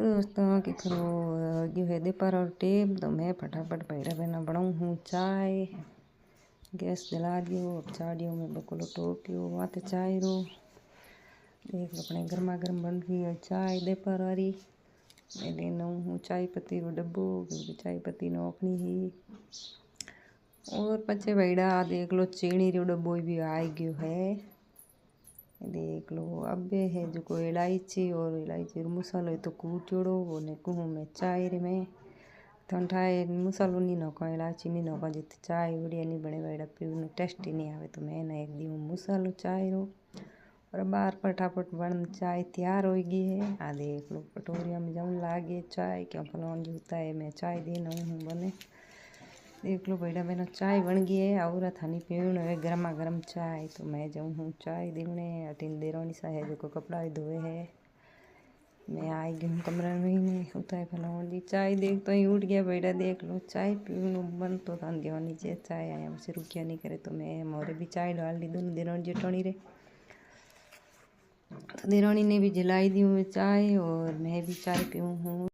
दोस्तों की करो गयो है दोपहर और टेम। तो मैं फटाफट भैरा बहना बनाऊँ हूँ चाय। गैस जला दियो। अब चाड़ियों में बकोलो टोकियो वाते चाय रो देख लो अपने गर्मा गर्म बन रही है चाय दोपहर वाली। मैं लेना हूँ चाय पत्ती रो डब्बो क्योंकि चाय पत्ती नोखनी ही। और पचे भैया देख लो चीनी रो डब्बो भी आ गयो है। देख लो अब है जो को इलायची और इलायची मसालो है तो कूटोड़ो वो ने कहूँ मैं चाय रे में ठंडाए मसालो नहीं नोका इलायची नहीं नोका जित चाय बढ़िया नहीं बने बैठा पीने टेस्टी नहीं आवे। तो मैं ना एक दी मसालो चाय रो और बाहर फटाफट बन चाय तैयार हो गई है। आ देख लो कटोरिया में जम लागे चाय क्यों फलौन जूता है मैं चाय देना हूँ बने। देख लो बेटा मैंने चाय बन गई है और थानी पीण है गर्मा गर्म चाय। तो मैं जाऊँ हूँ चाय देने अटीन देरोनी सा है जो को कपड़ा भी धोए है। मैं आई गई हूँ कमरे में ही होता है फलावन जी चाय देख तो ही उठ गया बेटा। देख लो चाय पीण बन तो थान देवानी चाहिए चाय आया मुझसे रुकिया नहीं करे। तो मैं मोरे भी चाय डाल दी दोनों देरोनी जेठोनी रे। तो देरोनी ने भी जलाई दी हुई चाय और मैं भी चाय पीऊँ हूँ।